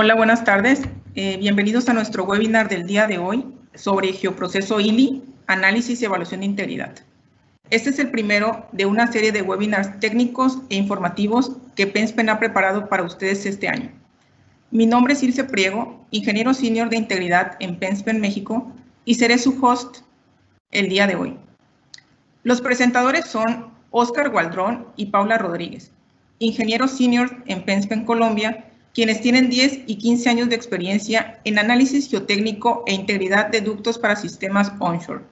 Hola, buenas tardes. Bienvenidos a nuestro webinar del día de hoy sobre geoproceso ILI, análisis y evaluación de integridad. Este es el primero de una serie de webinars técnicos e informativos que PENSPEN ha preparado para ustedes este año. Mi nombre es Ilse Priego, ingeniero senior de integridad en PENSPEN México, y seré su host el día de hoy. Los presentadores son Óscar Gualdrón y Paula Rodríguez, ingenieros seniors en PENSPEN Colombia, quienes tienen 10 y 15 años de experiencia en análisis geotécnico e integridad de ductos para sistemas onshore.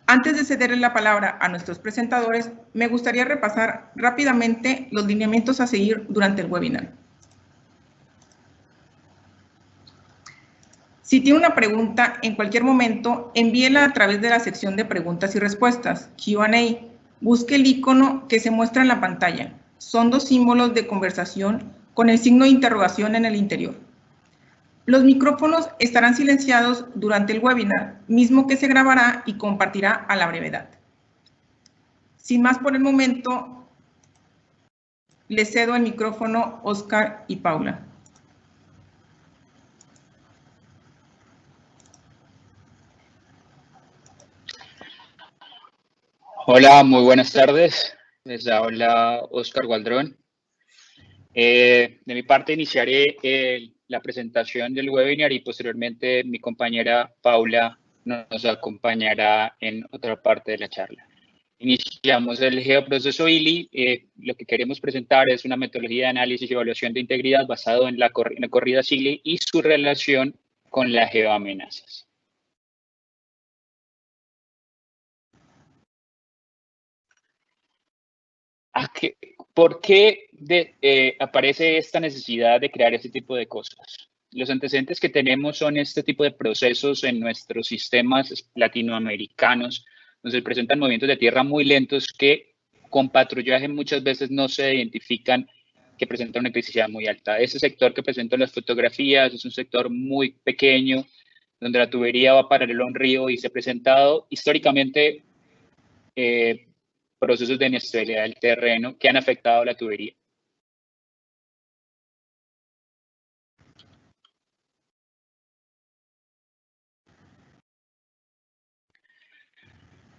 Antes de cederle la palabra a nuestros presentadores, me gustaría repasar rápidamente los lineamientos a seguir durante el webinar. Si tiene una pregunta en cualquier momento, envíela a través de la sección de preguntas y respuestas, Q&A. Busque el icono que se muestra en la pantalla. Son dos símbolos de conversación con el signo de interrogación en el interior. Los micrófonos estarán silenciados durante el webinar, mismo que se grabará y compartirá a la brevedad. Sin más por el momento, les cedo el micrófono a Óscar y Paula. Hola, muy buenas tardes. Les habla Óscar Gualdrón. De mi parte iniciaré la presentación del webinar y posteriormente mi compañera Paula nos acompañará en otra parte de la charla. Iniciamos el geoproceso ILI. Lo que queremos presentar es una metodología de análisis y evaluación de integridad basado en la corrida ILI y su relación con las geoamenazas. ¿Por qué aparece esta necesidad de crear este tipo de cosas? Los antecedentes que tenemos son este tipo de procesos en nuestros sistemas latinoamericanos, donde se presentan movimientos de tierra muy lentos que con patrullaje muchas veces no se identifican, que presentan una criticidad muy alta. Ese sector que presento en las fotografías es un sector muy pequeño, donde la tubería va paralelo a un río y se ha presentado históricamente procesos de inestabilidad del terreno que han afectado la tubería.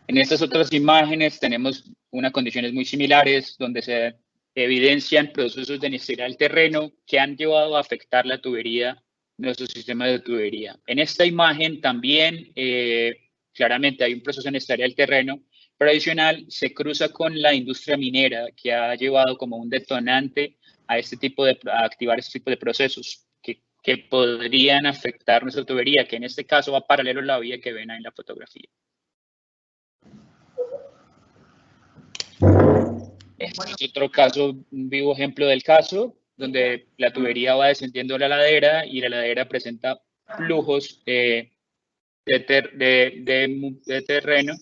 En estas otras imágenes tenemos unas condiciones muy similares donde se evidencian procesos de inestabilidad del terreno que han llevado a afectar la tubería, nuestro sistema de tubería. En esta imagen también claramente hay un proceso de inestabilidad del terreno, pero adicional se cruza con la industria minera que ha llevado como un detonante a activar este tipo de procesos que podrían afectar nuestra tubería, que en este caso va paralelo a la vía que ven ahí en la fotografía. Este es otro caso, un vivo ejemplo del caso, donde la tubería va descendiendo la ladera y la ladera presenta flujos de terreno,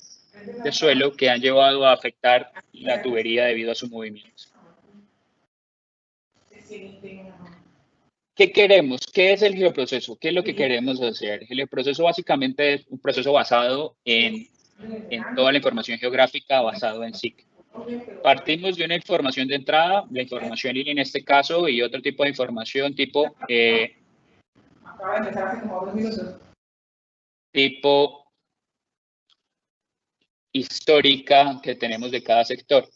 de suelo, que han llevado a afectar la tubería debido a su movimiento. ¿Qué queremos? ¿Qué es el geoproceso? ¿Qué es lo que queremos hacer? El geoproceso básicamente es un proceso basado en toda la información geográfica, basado en SIC. Partimos de una información de entrada, la información ILI en este caso, y otro tipo de información tipo histórica que tenemos de cada sector.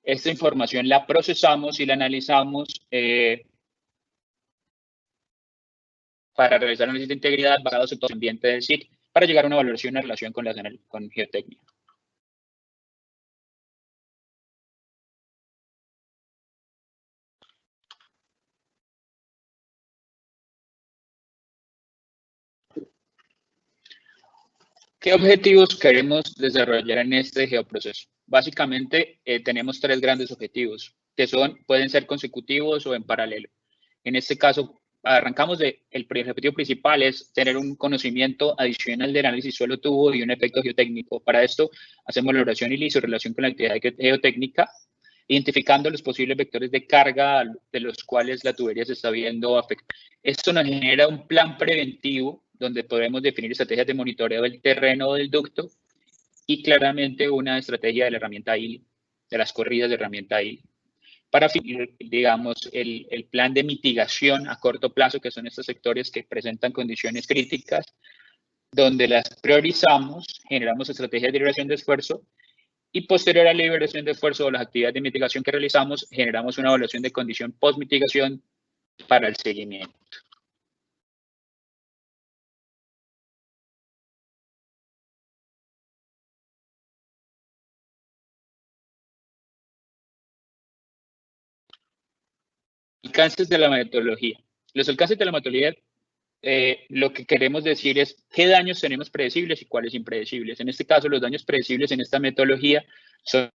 Esta información la procesamos y la analizamos para realizar análisis de integridad basados en todo el ambiente del SIC para llegar a una valoración en relación con geotecnia. ¿Qué objetivos queremos desarrollar en este geoproceso? Básicamente tenemos tres grandes objetivos que pueden ser consecutivos o en paralelo. En este caso, arrancamos el objetivo principal es tener un conocimiento adicional del análisis suelo-tubo y un efecto geotécnico. Para esto hacemos la evaluación ILI y su relación con la actividad geotécnica, identificando los posibles vectores de carga de los cuales la tubería se está viendo afectada. Esto nos genera un plan preventivo donde podemos definir estrategias de monitoreo del terreno o del ducto y claramente una estrategia de la herramienta ILI, de las corridas de herramienta ILI. para, digamos, el plan de mitigación a corto plazo, que son estos sectores que presentan condiciones críticas, donde las priorizamos, generamos estrategias de liberación de esfuerzo y posterior a la liberación de esfuerzo o las actividades de mitigación que realizamos, generamos una evaluación de condición post-mitigación para el seguimiento. Alcances de la metodología. Los alcances de la metodología, lo que queremos decir es qué daños tenemos predecibles y cuáles impredecibles. En este caso, los daños predecibles en esta metodología son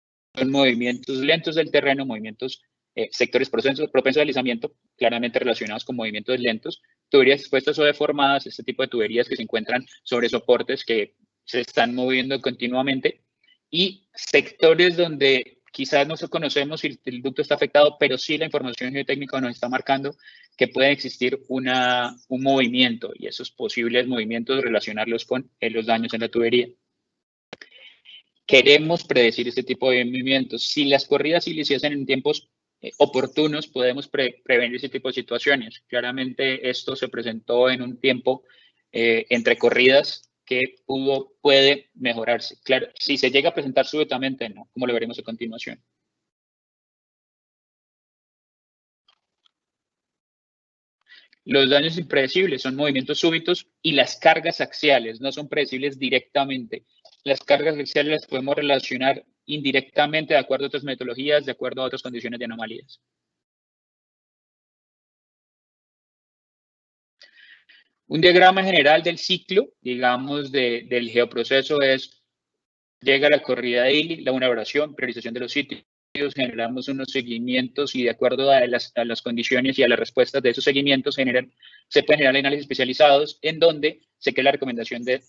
movimientos lentos del terreno, movimientos, sectores propensos a deslizamiento, claramente relacionados con movimientos lentos, tuberías expuestas o deformadas, este tipo de tuberías que se encuentran sobre soportes que se están moviendo continuamente, y sectores donde quizás no conocemos si el ducto está afectado, pero sí la información geotécnica nos está marcando que puede existir un movimiento, y esos posibles movimientos relacionarlos con los daños en la tubería. Queremos predecir este tipo de movimientos. Si las corridas se hacen en tiempos oportunos, podemos prevenir ese tipo de situaciones. Claramente esto se presentó en un tiempo entre corridas que puede mejorarse. Claro, si se llega a presentar súbitamente, no, como lo veremos a continuación. Los daños impredecibles son movimientos súbitos y las cargas axiales no son predecibles directamente. Las cargas axiales las podemos relacionar indirectamente de acuerdo a otras metodologías, de acuerdo a otras condiciones de anomalías. Un diagrama general del ciclo, digamos, del geoproceso es, llega la corrida de Illy, la elaboración, priorización de los sitios, generamos unos seguimientos y de acuerdo a las condiciones y a las respuestas de esos seguimientos se pueden generar análisis especializados en donde se queda la recomendación de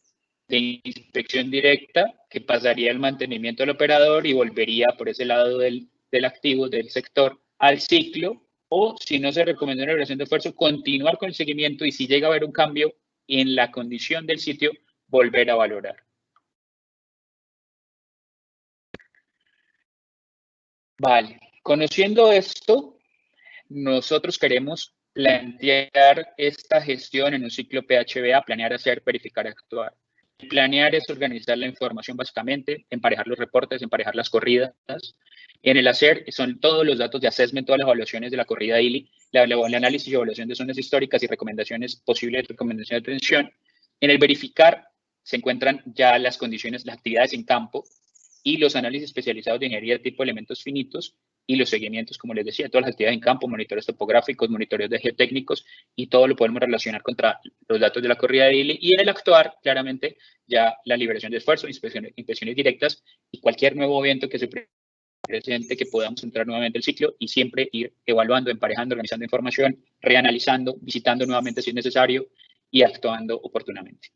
inspección directa que pasaría el mantenimiento del operador y volvería por ese lado del activo, del sector, al ciclo, o si no se recomienda una evaluación de esfuerzo, continuar con el seguimiento y si llega a haber un cambio en la condición del sitio, volver a valorar. Vale, conociendo esto, nosotros queremos plantear esta gestión en un ciclo PHBA, planear, hacer, verificar, actuar. Planear es organizar la información básicamente, emparejar los reportes, emparejar las corridas. En el hacer son todos los datos de assessment, todas las evaluaciones de la corrida ILI, el análisis y evaluación de zonas históricas y recomendaciones, posibles recomendaciones de atención. En el verificar se encuentran ya las condiciones, las actividades en campo y los análisis especializados de ingeniería de tipo elementos finitos y los seguimientos, como les decía, todas las actividades en campo, monitores topográficos, monitoreos de geotécnicos y todo lo podemos relacionar contra los datos de la corrida de ILI. Y en el actuar, claramente, ya la liberación de esfuerzo, inspecciones directas y cualquier nuevo evento que se presente, que podamos entrar nuevamente al ciclo y siempre ir evaluando, emparejando, organizando información, reanalizando, visitando nuevamente si es necesario y actuando oportunamente.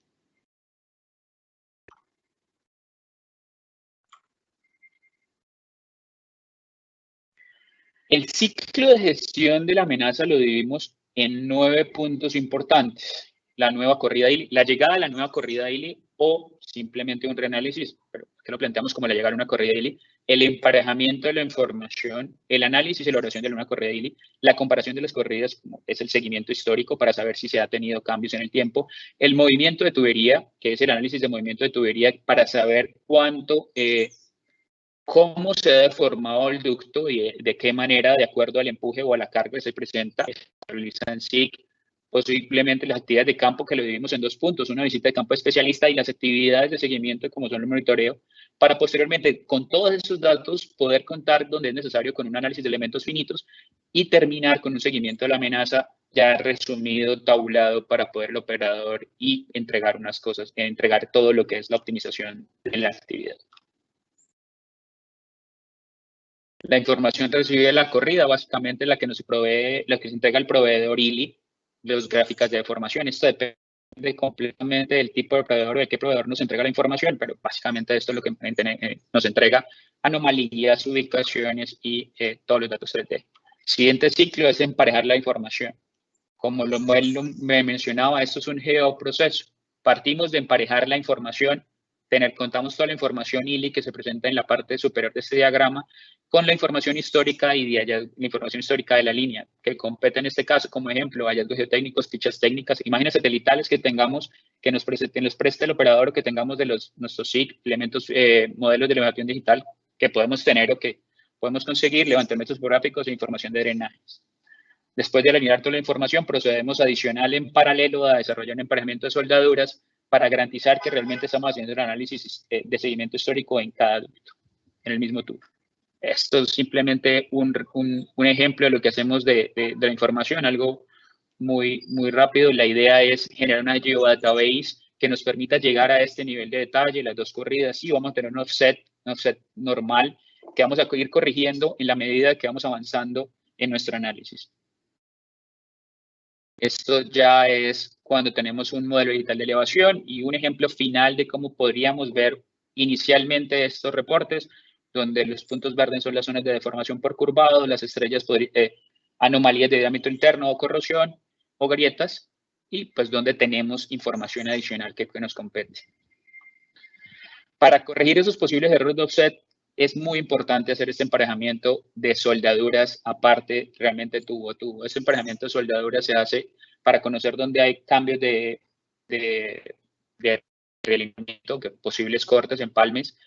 El ciclo de gestión de la amenaza lo dividimos en 9 puntos importantes. La nueva corrida ILI, la llegada de la nueva corrida ILI o simplemente un reanálisis, pero que lo planteamos como la llegada de una corrida ILI, el emparejamiento de la información, el análisis y la elaboración de una corrida ILI, la comparación de las corridas, como es el seguimiento histórico para saber si se ha tenido cambios en el tiempo, el movimiento de tubería, que es el análisis de movimiento de tubería para saber cómo se ha deformado el ducto y de qué manera, de acuerdo al empuje o a la carga que se presenta, se realizan SIG, o simplemente las actividades de campo que lo dividimos en 2 puntos, una visita de campo especialista y las actividades de seguimiento como son el monitoreo, para posteriormente con todos esos datos poder contar donde es necesario con un análisis de elementos finitos y terminar con un seguimiento de la amenaza ya resumido, tabulado para poder el operador y entregar unas cosas, entregar todo lo que es la optimización en la actividad. La información recibida de la corrida, básicamente la que nos provee, la que se entrega el proveedor ILI, las gráficas de deformación. Esto depende completamente del tipo de proveedor o de qué proveedor nos entrega la información, pero básicamente esto es lo que nos entrega anomalías, ubicaciones y todos los datos 3D. Siguiente ciclo es emparejar la información. Como me mencionaba, esto es un geoproceso. Partimos de emparejar la información contamos toda la información ILI que se presenta en la parte superior de este diagrama con la información histórica y la información histórica de la línea, que compete en este caso, como ejemplo, hallazgos geotécnicos, fichas técnicas, imágenes satelitales que tengamos, que nos preste el operador o que tengamos de nuestros SIG, elementos, modelos de elevación digital que podemos tener o que podemos conseguir, levantamientos topográficos e información de drenajes. Después de alinear toda la información, procedemos adicional en paralelo a desarrollar un emparejamiento de soldaduras para garantizar que realmente estamos haciendo el análisis de seguimiento histórico en cada ducto, en el mismo tubo. Esto es simplemente un ejemplo de lo que hacemos de la información, algo muy rápido. La idea es generar una geodatabase que nos permita llegar a este nivel de detalle, las dos corridas. Sí, vamos a tener un offset normal que vamos a ir corrigiendo en la medida que vamos avanzando en nuestro análisis. Esto ya es cuando tenemos un modelo digital de elevación y un ejemplo final de cómo podríamos ver inicialmente estos reportes, donde los puntos verdes son las zonas de deformación por curvado, las estrellas, anomalías de diámetro interno o corrosión o grietas, y pues donde tenemos información adicional que nos compete. Para corregir esos posibles errores de offset, es muy importante hacer este emparejamiento de soldaduras aparte, realmente tubo a tubo. Este emparejamiento de soldaduras se hace para conocer dónde hay cambios de alineamiento, posibles cortes, empalmes.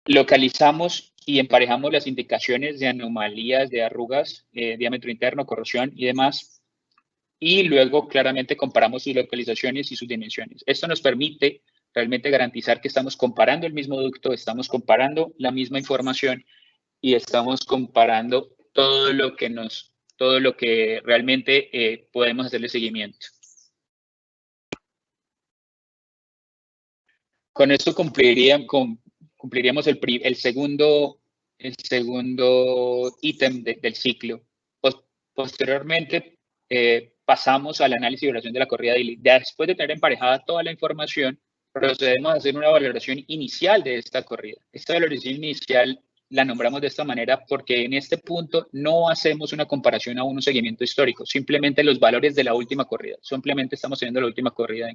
Localizamos y emparejamos las indicaciones de anomalías, de arrugas, diámetro interno, corrosión y demás. Y luego claramente comparamos sus localizaciones y sus dimensiones. Esto nos permite realmente garantizar que estamos comparando el mismo ducto, estamos comparando la misma información y estamos comparando todo lo que realmente podemos hacerle seguimiento. Con esto cumpliríamos el segundo ítem del ciclo. Posteriormente, pasamos al análisis y evaluación de la corrida de ILI. Después de tener emparejada toda la información, procedemos a hacer una valoración inicial de esta corrida. Esta valoración inicial la nombramos de esta manera porque en este punto no hacemos una comparación a un seguimiento histórico, simplemente los valores de la última corrida. Simplemente estamos teniendo la última corrida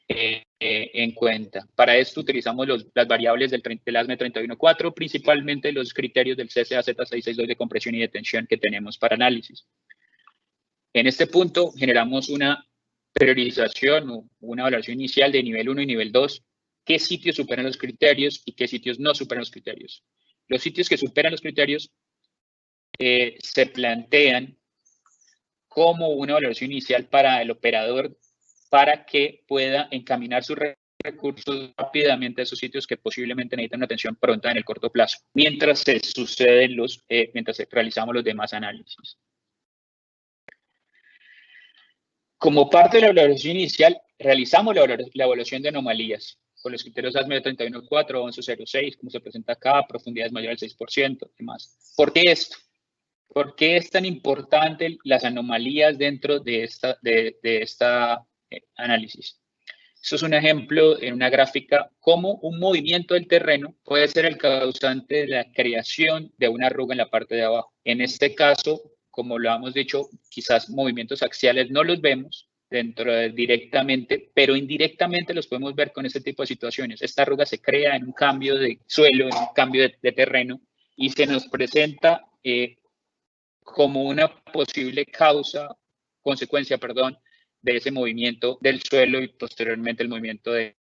en cuenta. Para esto utilizamos las variables del ASME 31.4, principalmente los criterios del CCAZ662 de compresión y de tensión que tenemos para análisis. En este punto generamos una priorización o una evaluación inicial de nivel 1 y nivel 2. ¿Qué sitios superan los criterios y qué sitios no superan los criterios? Los sitios que superan los criterios se plantean como una evaluación inicial para el operador para que pueda encaminar sus recursos rápidamente a esos sitios que posiblemente necesitan una atención pronta en el corto plazo, mientras realizamos los demás análisis. Como parte de la evaluación inicial, realizamos la evaluación de anomalías con los criterios ASME 31.4, 11.06, como se presenta acá, profundidades mayores al 6% y más. ¿Por qué esto? ¿Por qué es tan importante las anomalías dentro de esta análisis? Esto es un ejemplo en una gráfica cómo un movimiento del terreno puede ser el causante de la creación de una arruga en la parte de abajo. En este caso, como lo hemos dicho, quizás movimientos axiales no los vemos directamente, pero indirectamente los podemos ver con este tipo de situaciones. Esta arruga se crea en un cambio de suelo, en un cambio de terreno y se nos presenta como una posible consecuencia, de ese movimiento del suelo y posteriormente el movimiento del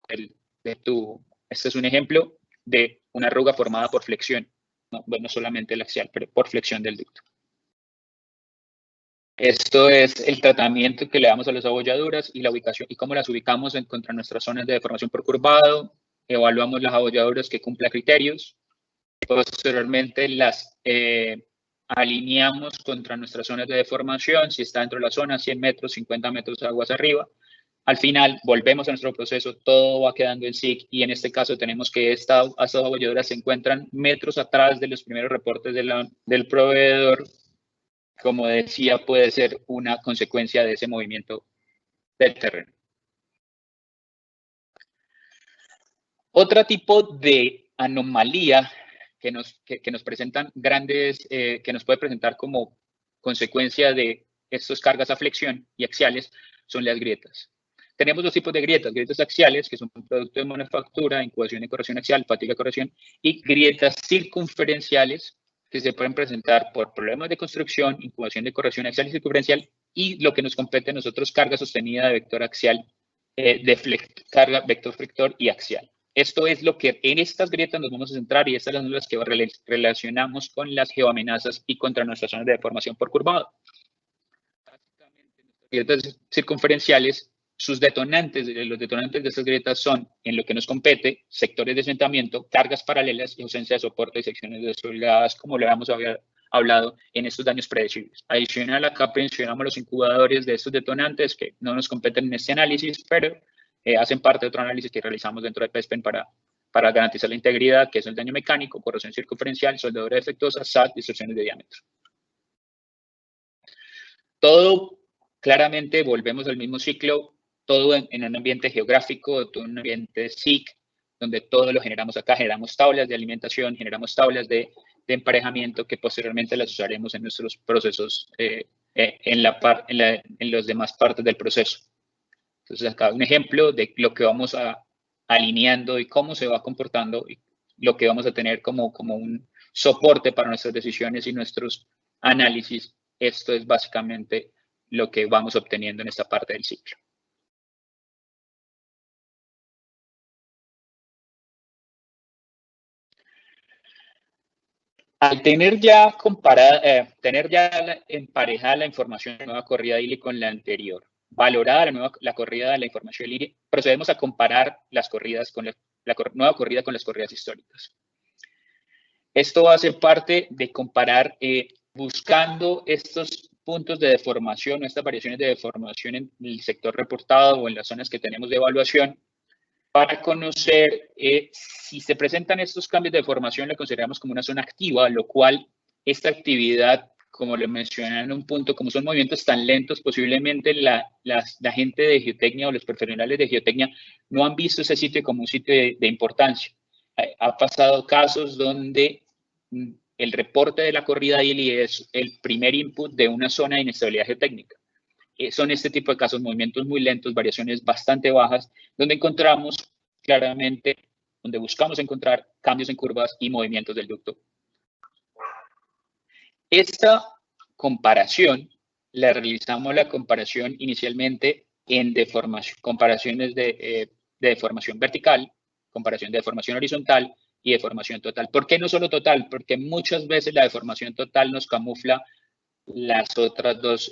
tubo. Este es un ejemplo de una arruga formada por flexión, no solamente el axial, pero por flexión del ducto. Esto es el tratamiento que le damos a las abolladuras y la ubicación y cómo las ubicamos contra nuestras zonas de deformación por curvado. Evaluamos las abolladuras que cumplan criterios. Posteriormente las alineamos contra nuestras zonas de deformación, si está dentro de la zona, 100 metros, 50 metros de aguas arriba. Al final, volvemos a nuestro proceso, todo va quedando en SIG y en este caso tenemos que estas abolladuras se encuentran metros atrás de los primeros reportes del proveedor. Como decía, puede ser una consecuencia de ese movimiento del terreno. Otro tipo de anomalía que nos presentan que nos puede presentar como consecuencia de estas cargas a flexión y axiales son las grietas. Tenemos dos tipos de grietas: grietas axiales, que son producto de manufactura, incubación y corrección axial, fatiga de corrección, y grietas circunferenciales, que se pueden presentar por problemas de construcción, incubación de corrección axial y circunferencial, y lo que nos compete a nosotros, carga sostenida de vector axial, carga, vector frictor y axial. Esto es lo que en estas grietas nos vamos a centrar, y estas son las que relacionamos con las geoamenazas y contra nuestras zonas de deformación por curvado. Básicamente, nuestras grietas circunferenciales, sus detonantes, los detonantes de estas grietas son, en lo que nos compete, sectores de asentamiento, cargas paralelas y ausencia de soporte y secciones desfolgadas, como lo habíamos hablado en estos daños predecibles. Adicional, acá mencionamos los incubadores de estos detonantes que no nos competen en este análisis, pero hacen parte de otro análisis que realizamos dentro de PESPEN para garantizar la integridad, que es el daño mecánico, corrosión circunferencial, soldadura defectuosa, SAT, distorsiones de diámetro. Todo, claramente, volvemos al mismo ciclo, todo en un ambiente geográfico, todo en un ambiente SIC, donde todo lo generamos acá, generamos tablas de alimentación, generamos tablas de emparejamiento que posteriormente las usaremos en nuestros procesos, en las demás partes del proceso. Entonces, acá un ejemplo de lo que vamos alineando y cómo se va comportando, y lo que vamos a tener como un soporte para nuestras decisiones y nuestros análisis. Esto es básicamente lo que vamos obteniendo en esta parte del ciclo. Al tener ya emparejada la información de la nueva corrida de ILI con la anterior, valorada la corrida de la información de ILI, procedemos a comparar las corridas con la nueva corrida con las corridas históricas. Esto va a ser parte de comparar, buscando estos puntos de deformación o estas variaciones de deformación en el sector reportado o en las zonas que tenemos de evaluación, para conocer si se presentan estos cambios de deformación, la consideramos como una zona activa, lo cual esta actividad, como le mencioné en un punto, como son movimientos tan lentos, posiblemente la gente de geotecnia o los profesionales de geotecnia no han visto ese sitio como un sitio de importancia. Ha pasado casos donde el reporte de la corrida ILI es el primer input de una zona de inestabilidad geotécnica. Son este tipo de casos, movimientos muy lentos, variaciones bastante bajas, donde encontramos claramente, donde buscamos encontrar cambios en curvas y movimientos del ducto. Esta comparación, la realizamos la comparación inicialmente en comparaciones de deformación vertical, comparación de deformación horizontal y deformación total. ¿Por qué no solo total? Porque muchas veces la deformación total nos camufla las otras dos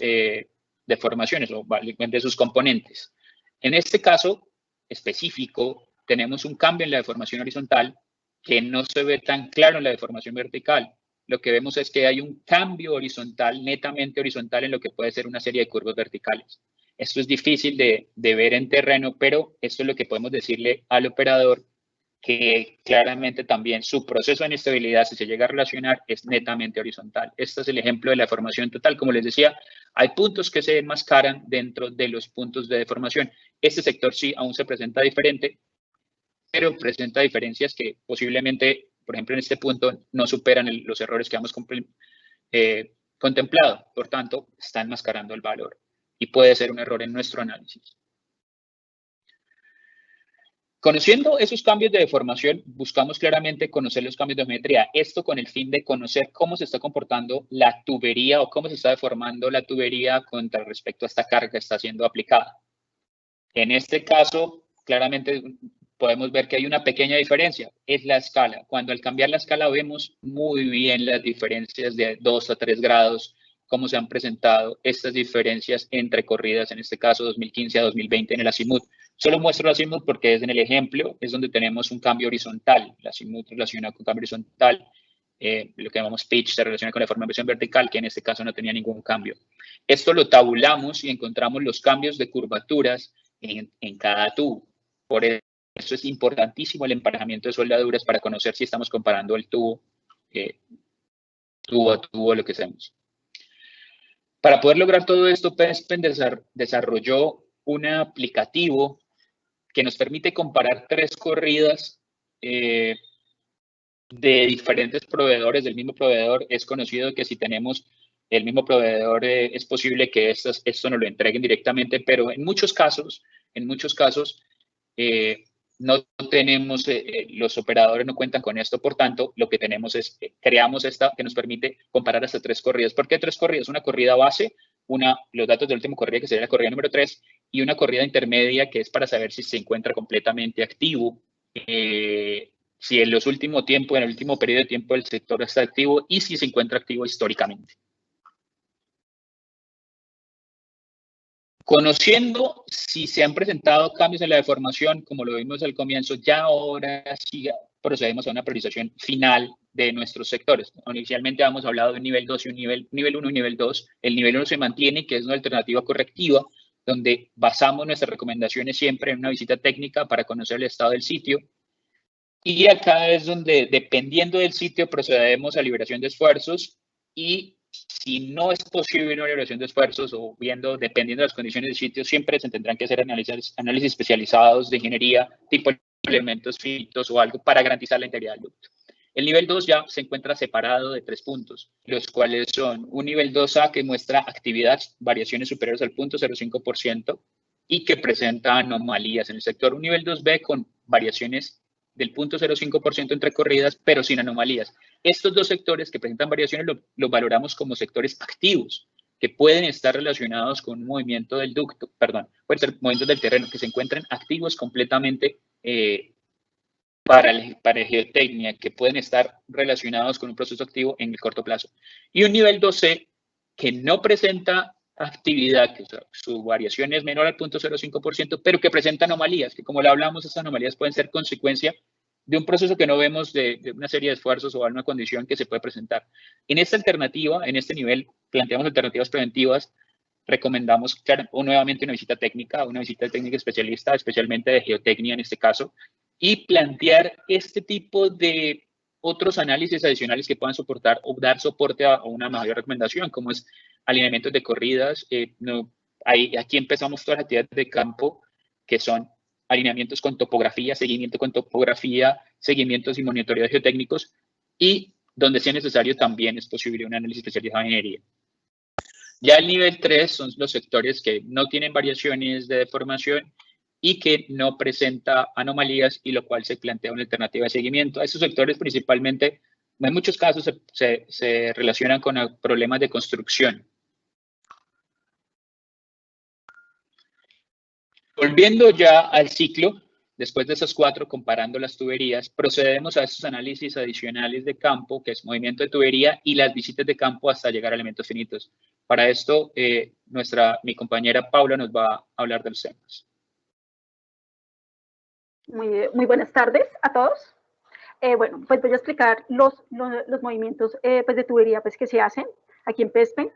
deformaciones o de sus componentes. En este caso específico, tenemos un cambio en la deformación horizontal que no se ve tan claro en la deformación vertical. Lo que vemos es que hay un cambio horizontal, netamente horizontal, en lo que puede ser una serie de curvas verticales. Esto es difícil de ver en terreno, pero esto es lo que podemos decirle al operador, que claramente también su proceso de inestabilidad, si se llega a relacionar, es netamente horizontal. Este es el ejemplo de la deformación total. Como les decía, hay puntos que se enmascaran dentro de los puntos de deformación. Este sector sí aún se presenta diferente, pero presenta diferencias que posiblemente, por ejemplo, en este punto no superan los errores que hemos contemplado. Por tanto, está enmascarando el valor y puede ser un error en nuestro análisis. Conociendo esos cambios de deformación, buscamos claramente conocer los cambios de geometría. Esto con el fin de conocer cómo se está comportando la tubería o cómo se está deformando la tubería contra respecto a esta carga que está siendo aplicada. En este caso, claramente podemos ver que hay una pequeña diferencia, es la escala. Cuando al cambiar la escala vemos muy bien las diferencias de 2 a 3 grados, cómo se han presentado estas diferencias entre corridas, en este caso 2015 a 2020 en el azimut. Solo muestro el azimut porque es en el ejemplo, es donde tenemos un cambio horizontal. El azimut relacionado con cambio horizontal, lo que llamamos pitch se relaciona con la deformación vertical, que en este caso no tenía ningún cambio. Esto lo tabulamos y encontramos los cambios de curvaturas en cada tubo. Por eso es importantísimo el emparejamiento de soldaduras para conocer si estamos comparando el tubo a tubo, lo que hacemos. Para poder lograr todo esto, PESPEN desarrolló un aplicativo que nos permite comparar 3 corridas de diferentes proveedores, del mismo proveedor. Es conocido que si tenemos el mismo proveedor es posible que esto nos lo entreguen directamente, pero en muchos casos, no tenemos, los operadores no cuentan con esto, por tanto, lo que tenemos es, creamos esta que nos permite comparar hasta 3 corridas. ¿Por qué 3 corridas? Una corrida base, los datos del último corrida, que sería la corrida número 3, y una corrida intermedia, que es para saber si se encuentra completamente activo, si en los últimos tiempos, en el último periodo de tiempo el sector está activo y si se encuentra activo históricamente. Conociendo si se han presentado cambios en la deformación, como lo vimos al comienzo, ya ahora sí procedemos a una priorización final de nuestros sectores. Inicialmente habíamos hablado de un nivel 2 y un nivel 1 y nivel 2. El nivel 1 se mantiene, que es una alternativa correctiva, donde basamos nuestras recomendaciones siempre en una visita técnica para conocer el estado del sitio. Y acá es donde, dependiendo del sitio, procedemos a liberación de esfuerzos, y si no es posible una liberación de esfuerzos o dependiendo de las condiciones del sitio, siempre se tendrán que hacer análisis especializados de ingeniería, tipo elementos finitos o algo para garantizar la integridad del ducto. El nivel 2 ya se encuentra separado de 3 puntos, los cuales son un nivel 2A que muestra actividad, variaciones superiores al 0.05% y que presenta anomalías en el sector. Un nivel 2B con variaciones del 0.05% entre corridas, pero sin anomalías. Estos dos sectores que presentan variaciones los valoramos como sectores activos, que pueden estar relacionados con un movimiento del ducto, pueden ser movimientos del terreno, que se encuentran activos completamente para geotecnia, que pueden estar relacionados con un proceso activo en el corto plazo. Y un nivel 2C que no presenta actividad, que su variación es menor al 0.05%, pero que presenta anomalías, que como le hablamos, estas anomalías pueden ser consecuencia de un proceso que no vemos, de una serie de esfuerzos o alguna condición que se puede presentar. En esta alternativa, en este nivel, planteamos alternativas preventivas. Recomendamos, claro, nuevamente una visita técnica especialista, especialmente de geotecnia en este caso, y plantear este tipo de otros análisis adicionales que puedan soportar o dar soporte a una mayor recomendación, como es alineamientos de corridas. Aquí empezamos todas las actividades de campo, que son alineamientos con topografía, seguimiento con topografía, seguimientos y monitoreos geotécnicos, y donde sea necesario también es posible un análisis especializado en ingeniería. Ya el nivel 3 son los sectores que no tienen variaciones de deformación y que no presenta anomalías, y lo cual se plantea una alternativa de seguimiento. A estos sectores principalmente, en muchos casos, se relacionan con problemas de construcción. Volviendo ya al ciclo, después de esos 4, comparando las tuberías, procedemos a estos análisis adicionales de campo, que es movimiento de tubería y las visitas de campo hasta llegar a elementos finitos. Para esto, mi compañera Paula nos va a hablar de los temas. Muy buenas tardes a todos. Bueno, pues voy a explicar los movimientos pues de tubería pues, que se hacen aquí en PESPEN.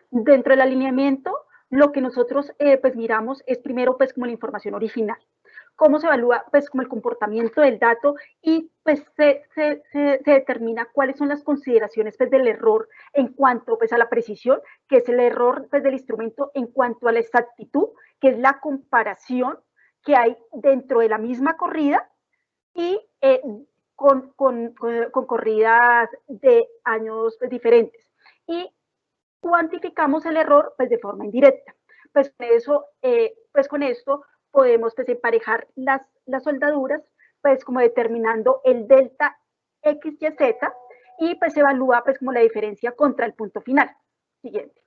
Dentro del alineamiento, lo que nosotros pues miramos es primero pues como la información original, cómo se evalúa pues como el comportamiento del dato, y pues se determina cuáles son las consideraciones pues del error en cuanto pues a la precisión, que es el error pues del instrumento, en cuanto a la exactitud, que es la comparación que hay dentro de la misma corrida y con corridas de años pues, diferentes. Y cuantificamos el error pues, de forma indirecta. Pues con esto podemos pues, emparejar las soldaduras, pues como determinando el delta XYZ, y pues se evalúa pues como la diferencia contra el punto final. Siguiente.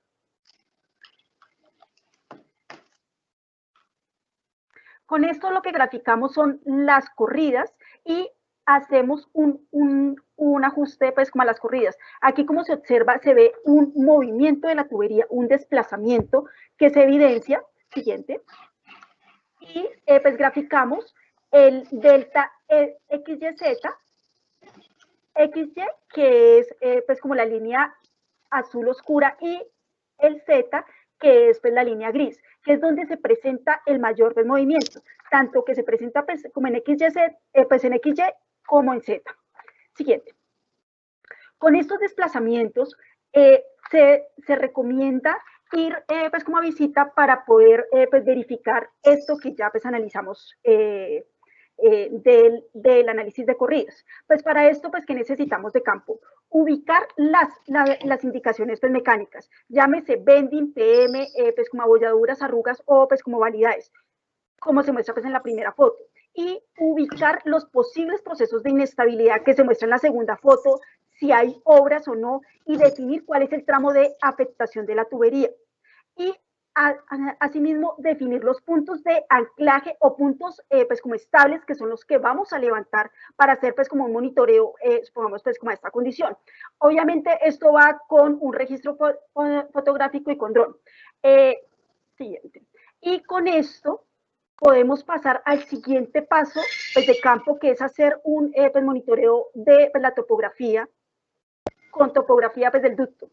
Con esto lo que graficamos son las corridas y hacemos un ajuste pues como a las corridas. Aquí, como se observa, se ve un movimiento de la tubería, un desplazamiento que se evidencia. Siguiente. Y pues graficamos el delta XYZ, XY, que es pues como la línea azul oscura, y el Z, que es pues la línea gris, que es donde se presenta el mayor pues, movimiento, tanto que se presenta pues, como en XY, pues en XY como en Z. Siguiente. Con estos desplazamientos se recomienda ir pues como a visita para poder pues verificar esto que ya pues analizamos del análisis de corridas. Pues para esto, pues, ¿qué necesitamos de campo? ubicar las indicaciones pues, mecánicas, llámese bending, PM, pues como abolladuras, arrugas o pues como validades, como se muestra pues en la primera foto, y ubicar los posibles procesos de inestabilidad que se muestra en la segunda foto, si hay obras o no, y definir cuál es el tramo de afectación de la tubería. Y asimismo definir los puntos de anclaje o puntos pues como estables, que son los que vamos a levantar para hacer pues como un monitoreo, supongamos pues como esta condición. Obviamente esto va con un registro fotográfico y con dron. Siguiente. Y con esto podemos pasar al siguiente paso pues, de campo, que es hacer un pues, monitoreo de pues, la topografía, con topografía pues, del ducto.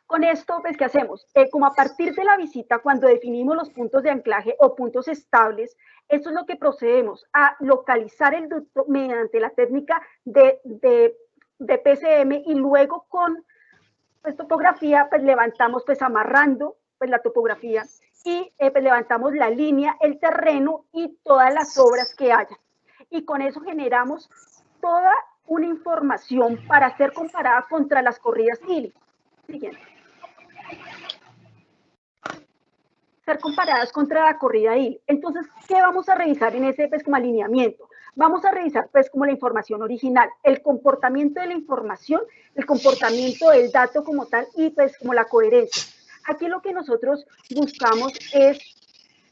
Con esto, pues, ¿qué hacemos? Como a partir de la visita, cuando definimos los puntos de anclaje o puntos estables, esto es lo que procedemos a localizar el ducto mediante la técnica de PCM, y luego con pues, topografía, pues levantamos, pues amarrando pues, la topografía, y pues, levantamos la línea, el terreno y todas las obras que haya. Y con eso generamos toda una información para ser comparada contra las corridas ILI. Siguiente. Ser comparadas contra la corrida ILI. Entonces, ¿qué vamos a revisar en ese pues, como alineamiento? Vamos a revisar pues como la información original, el comportamiento de la información, el comportamiento del dato como tal y pues como la coherencia. Aquí lo que nosotros buscamos es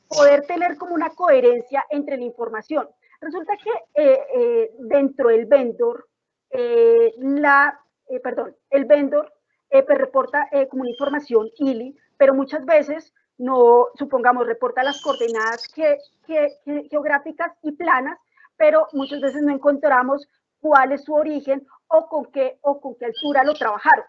poder tener como una coherencia entre la información. Resulta que dentro del vendor, el vendor pues reporta como una información ILI, pero muchas veces no, supongamos, reporta las coordenadas geográficas y planas, pero muchas veces no encontramos cuál es su origen o con qué altura lo trabajaron.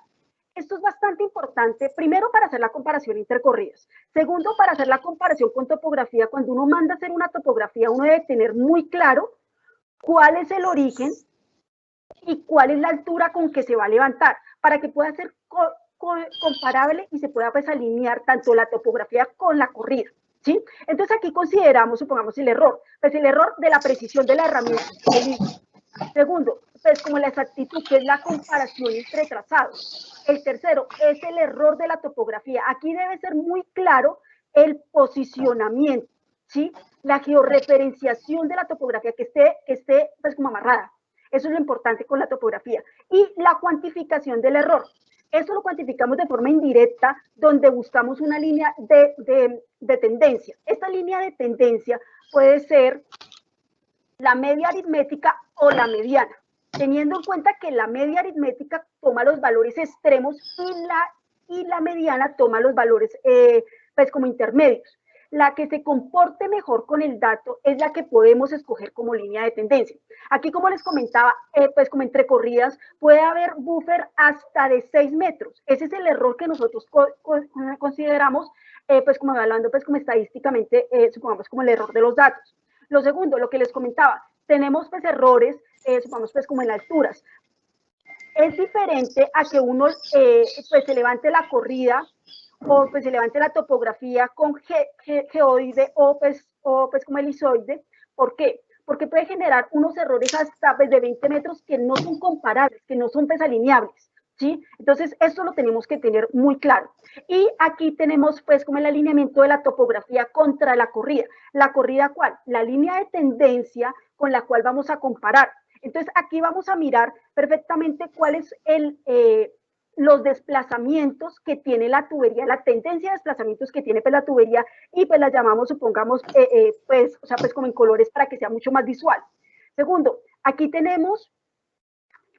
Esto es bastante importante, primero para hacer la comparación intercorridas, segundo para hacer la comparación con topografía. Cuando uno manda a hacer una topografía, uno debe tener muy claro cuál es el origen y cuál es la altura con que se va a levantar, para que pueda ser comparable y se pueda pues alinear tanto la topografía con la corrida, ¿sí? Entonces aquí consideramos, supongamos, el error, pues el error de la precisión de la herramienta. Segundo, pues como la exactitud, que es la comparación entre trazados. El tercero es el error de la topografía. Aquí debe ser muy claro el posicionamiento, ¿sí? La georreferenciación de la topografía, que esté pues como amarrada. Eso es lo importante con la topografía. Y la cuantificación del error. Eso lo cuantificamos de forma indirecta, donde buscamos una línea de tendencia. Esta línea de tendencia puede ser la media aritmética o la mediana, teniendo en cuenta que la media aritmética toma los valores extremos y la mediana toma los valores pues como intermedios. La que se comporte mejor con el dato es la que podemos escoger como línea de tendencia. Aquí, como les comentaba, pues como entre corridas puede haber buffer hasta de 6 metros. Ese es el error que nosotros consideramos, pues como hablando pues como estadísticamente, supongamos como el error de los datos. Lo segundo, lo que les comentaba, tenemos pues errores, supongamos pues como en alturas. Es diferente a que uno pues se levante la corrida o pues se levante la topografía con geoide o pues como helizoide. ¿Por qué? Porque puede generar unos errores hasta pues, de 20 metros que no son comparables, que no son pues alineables, ¿sí? Entonces, esto lo tenemos que tener muy claro. Y aquí tenemos pues como el alineamiento de la topografía contra la corrida. ¿La corrida cuál? La línea de tendencia con la cual vamos a comparar. Entonces, aquí vamos a mirar perfectamente cuál es los desplazamientos que tiene la tubería, la tendencia de desplazamientos que tiene pues, la tubería, y pues la llamamos, supongamos, pues como en colores para que sea mucho más visual. Segundo, aquí tenemos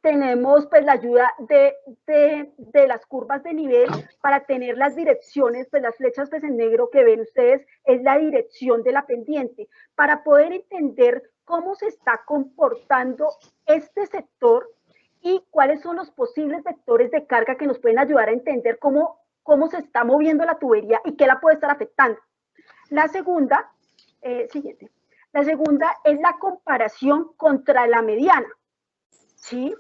pues la ayuda de las curvas de nivel para tener las direcciones, pues las flechas pues en negro que ven ustedes es la dirección de la pendiente, para poder entender cómo se está comportando este sector y cuáles son los posibles vectores de carga que nos pueden ayudar a entender cómo se está moviendo la tubería y qué la puede estar afectando. La segunda, siguiente. La segunda es la comparación contra la mediana, ¿sí?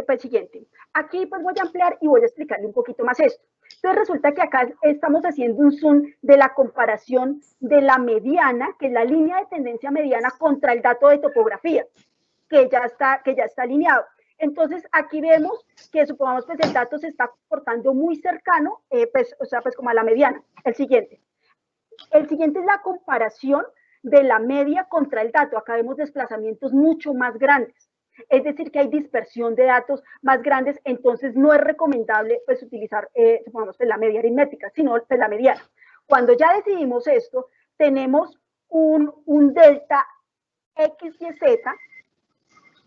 Pues siguiente. Aquí pues voy a ampliar y voy a explicarle un poquito más esto. Entonces resulta que acá estamos haciendo un zoom de la comparación de la mediana, que es la línea de tendencia mediana, contra el dato de topografía, que ya está alineado. Entonces, aquí vemos que supongamos pues el dato se está comportando muy cercano, pues como a la mediana. El siguiente es la comparación de la media contra el dato. Acá vemos desplazamientos mucho más grandes. Es decir, que hay dispersión de datos más grandes, entonces no es recomendable pues utilizar, supongamos, pues, la media aritmética, sino pues, la mediana. Cuando ya decidimos esto, tenemos un delta X y Z,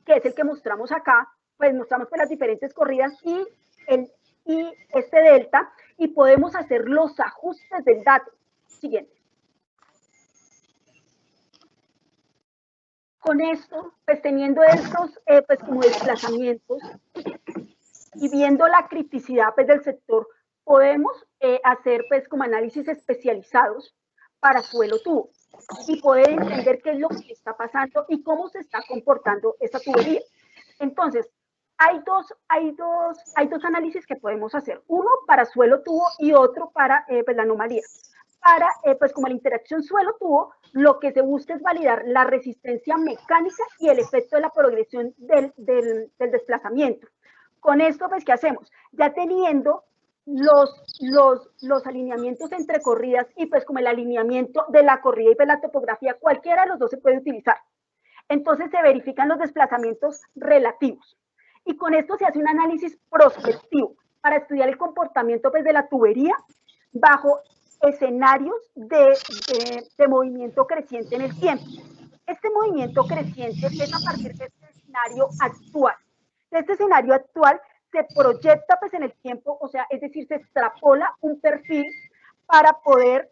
que es el que mostramos acá, pues mostramos pues, las diferentes corridas y este delta, y podemos hacer los ajustes del dato. Siguiente. Con esto, pues teniendo estos pues como desplazamientos y viendo la criticidad pues del sector, podemos hacer pues como análisis especializados para suelo tubo y poder entender qué es lo que está pasando y cómo se está comportando esta tubería. Entonces, hay dos análisis que podemos hacer, uno para suelo tubo y otro para pues, la anomalía. Para, pues como la interacción suelo-tubo, lo que se busca es validar la resistencia mecánica y el efecto de la progresión del desplazamiento. Con esto, pues, ¿qué hacemos? Ya teniendo los alineamientos entre corridas y pues como el alineamiento de la corrida y de la topografía, cualquiera de los dos se puede utilizar. Entonces se verifican los desplazamientos relativos. Y con esto se hace un análisis prospectivo para estudiar el comportamiento pues, de la tubería bajo escenarios de movimiento creciente en el tiempo. Este movimiento creciente es a partir de este escenario actual. Este escenario actual se proyecta pues, en el tiempo, o sea, es decir, se extrapola un perfil para poder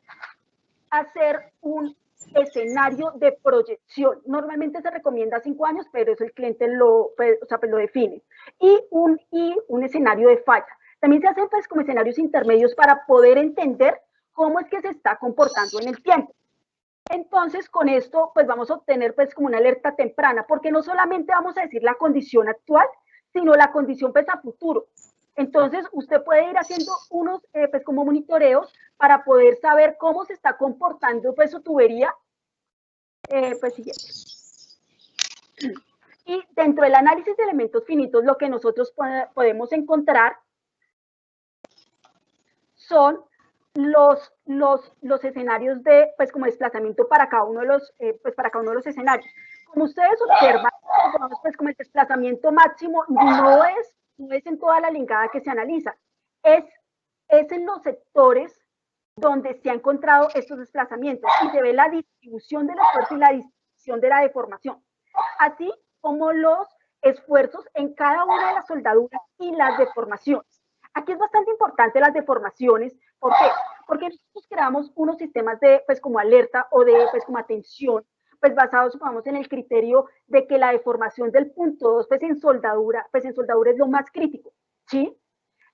hacer un escenario de proyección. Normalmente se recomienda 5 años, pero eso el cliente lo define. Y un escenario de falla. También se hacen pues, como escenarios intermedios para poder entender cómo es que se está comportando en el tiempo. Entonces, con esto, pues vamos a obtener pues como una alerta temprana, porque no solamente vamos a decir la condición actual, sino la condición pues a futuro. Entonces, usted puede ir haciendo unos pues como monitoreos para poder saber cómo se está comportando pues su tubería. Pues siguiente. Y dentro del análisis de elementos finitos, lo que nosotros podemos encontrar son los escenarios de pues como desplazamiento para cada uno de los escenarios. Como ustedes observan, pues como el desplazamiento máximo no es en toda la ligada que se analiza, es en los sectores donde se han encontrado estos desplazamientos y se ve la distribución del esfuerzo y la distribución de la deformación, así como los esfuerzos en cada una de las soldaduras y las deformaciones. Aquí es bastante importante las deformaciones. ¿Por qué? Porque nosotros creamos unos sistemas de, pues, como alerta o de, pues, como atención, pues, basados, supongamos, en el criterio de que la deformación del punto 2, pues, en soldadura es lo más crítico, ¿sí?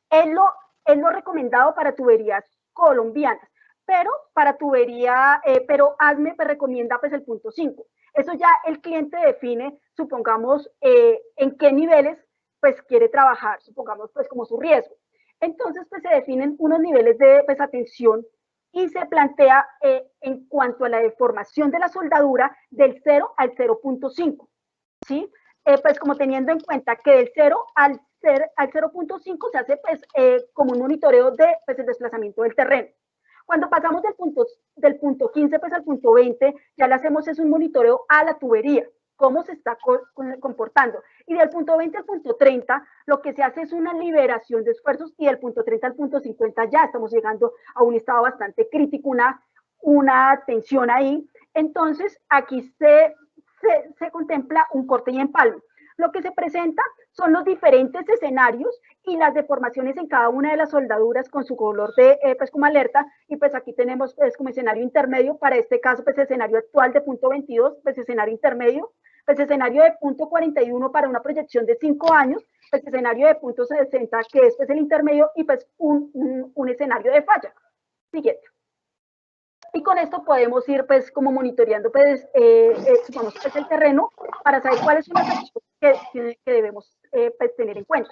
Es lo recomendado para tuberías colombianas, pero para tubería, pero ASME pues, recomienda, pues, el punto 5. Eso ya el cliente define, supongamos, en qué niveles, pues, quiere trabajar, supongamos, pues, como su riesgo. Entonces, pues se definen unos niveles de pues, atención y se plantea en cuanto a la deformación de la soldadura del 0 al 0.5, ¿sí? Pues como teniendo en cuenta que del 0 al 0.5 se hace pues como un monitoreo de pues, el desplazamiento del terreno. Cuando pasamos del punto 15 pues al punto 20, ya le hacemos es un monitoreo a la tubería, cómo se está comportando. Y del punto 20 al punto 30, lo que se hace es una liberación de esfuerzos y del punto 30 al punto 50 ya estamos llegando a un estado bastante crítico, una tensión ahí. Entonces, aquí se contempla un corte y empalme. Lo que se presenta son los diferentes escenarios y las deformaciones en cada una de las soldaduras con su color de, pues como alerta, y pues aquí tenemos pues como escenario intermedio, para este caso pues escenario actual de punto 22, pues escenario intermedio, pues escenario de punto 41 para una proyección de 5 años, pues escenario de punto 60 que es pues el intermedio y pues un escenario de falla. Siguiente. Y con esto podemos ir pues como monitoreando pues, supongamos, pues, el terreno para saber cuáles son las acciones que debemos pues, tener en cuenta.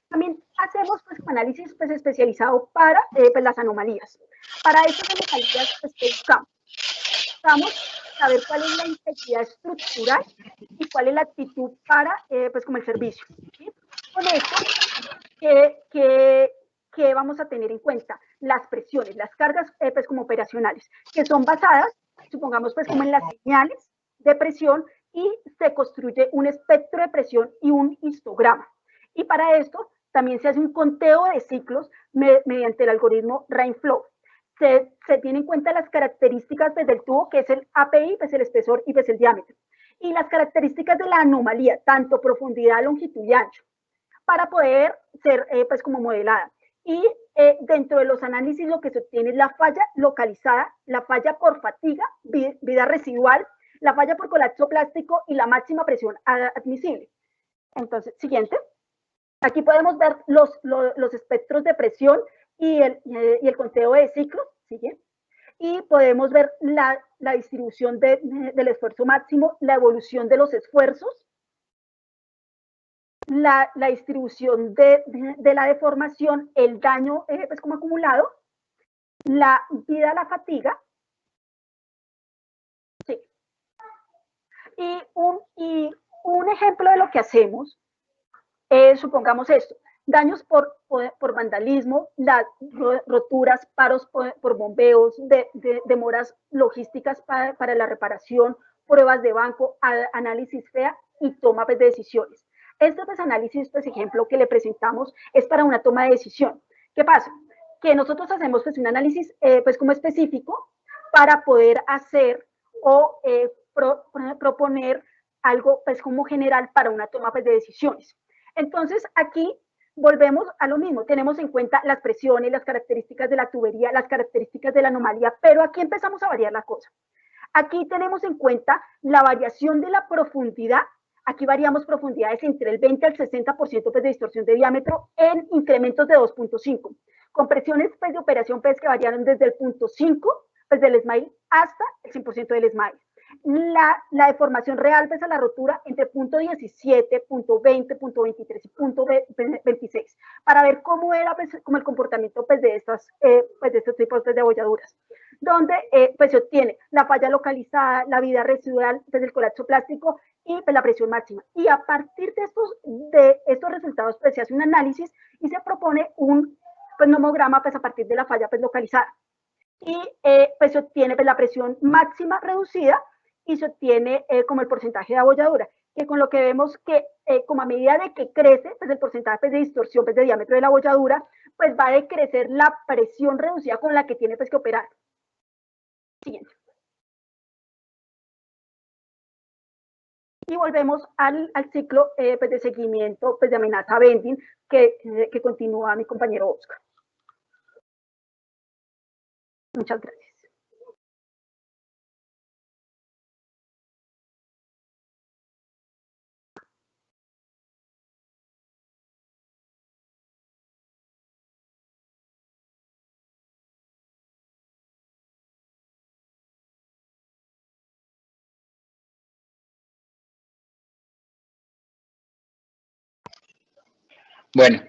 También hacemos pues análisis pues, especializado para pues, las anomalías. Para estas anomalías pues, buscamos saber cuál es la integridad estructural y cuál es la actitud para, pues, como el servicio. ¿Sí? Con esto, ¿qué vamos a tener en cuenta? Las presiones, las cargas, pues, como operacionales, que son basadas, supongamos, pues, como en las señales de presión, y se construye un espectro de presión y un histograma. Y para esto también se hace un conteo de ciclos mediante el algoritmo Rainflow. Se tienen en cuenta las características pues, del tubo, que es el API, pues el espesor y pues el diámetro, y las características de la anomalía, tanto profundidad, longitud y ancho, para poder ser pues como modelada. Y dentro de los análisis lo que se obtiene es la falla localizada, la falla por fatiga, vida residual, la falla por colapso plástico y la máxima presión admisible. Entonces, siguiente. Aquí podemos ver los espectros de presión y el conteo de ciclos, ¿sigue? Y podemos ver la distribución del esfuerzo máximo, la evolución de los esfuerzos, la distribución de la deformación, el daño pues como acumulado, la vida a la fatiga, sí. Y un ejemplo de lo que hacemos, supongamos esto, daños por vandalismo, roturas, paros por bombeos, demoras logísticas para la reparación, pruebas de banco, análisis FEA y toma pues, de decisiones. Este pues, análisis, pues, ejemplo que le presentamos es para una toma de decisión. ¿Qué pasa? Que nosotros hacemos pues, un análisis pues, como específico para poder hacer o proponer algo pues, como general para una toma pues, de decisiones. Entonces, aquí volvemos a lo mismo. Tenemos en cuenta las presiones, las características de la tubería, las características de la anomalía, pero aquí empezamos a variar la cosa. Aquí tenemos en cuenta la variación de la profundidad. Aquí variamos profundidades entre el 20 al 60% pues, de distorsión de diámetro en incrementos de 2.5. Con presiones pues, de operación pues, que variaron desde el 0.5 pues, del SMILE hasta el 100% del SMILE. La deformación real pesa la rotura entre 0.17, 0.20, 0.23 y 0.26 para ver cómo era pues, como el comportamiento pues, de estos tipos pues, de abolladuras, donde pues, se obtiene la falla localizada, la vida residual pues, del colapso plástico y pues, la presión máxima. Y a partir de estos resultados pues, se hace un análisis y se propone un pues, nomograma pues, a partir de la falla pues, localizada. Y pues, se obtiene pues, la presión máxima reducida y se obtiene como el porcentaje de abolladura, que con lo que vemos que como a medida de que crece pues el porcentaje pues, de distorsión pues, de diámetro de la abolladura, pues va a decrecer la presión reducida con la que tiene pues, que operar. Siguiente. Y volvemos al ciclo pues, de seguimiento pues, de amenaza bending que continúa mi compañero Oscar. Muchas gracias. Bueno,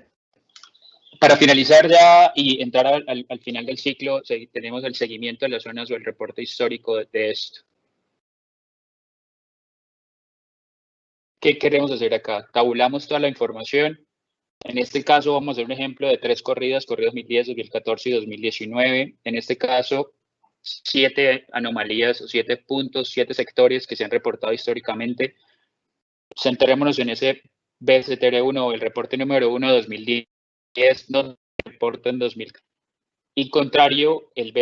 para finalizar ya y entrar al final del ciclo, tenemos el seguimiento de las zonas o el reporte histórico de esto. ¿Qué queremos hacer acá? Tabulamos toda la información. En este caso vamos a hacer un ejemplo de 3 corridas 2010, 2014 y 2019. En este caso, 7 anomalías o 7 puntos, 7 sectores que se han reportado históricamente. Centrémonos en ese BSTR1 o el reporte número 1 de 2010, no reporte en 2014. Y contrario, el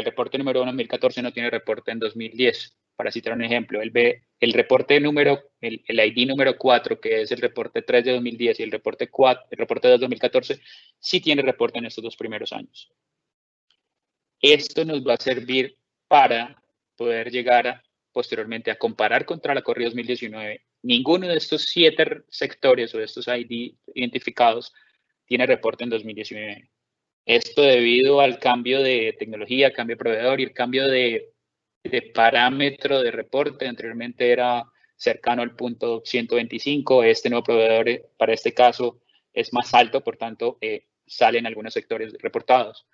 reporte número 1 de 2014 no tiene reporte en 2010. Para citar un ejemplo, el reporte el ID número 4, que es el reporte 3 de 2010 y el reporte 2 de 2014, sí tiene reporte en estos 2 primeros años. Esto nos va a servir para poder llegar posteriormente a comparar contra la corrida 2019. Ninguno de estos 7 sectores o de estos ID identificados tiene reporte en 2019. Esto debido al cambio de tecnología, cambio de proveedor y el cambio de parámetro de reporte. Anteriormente era cercano al punto 125. Este nuevo proveedor, para este caso, es más alto, por tanto, salen algunos sectores reportados.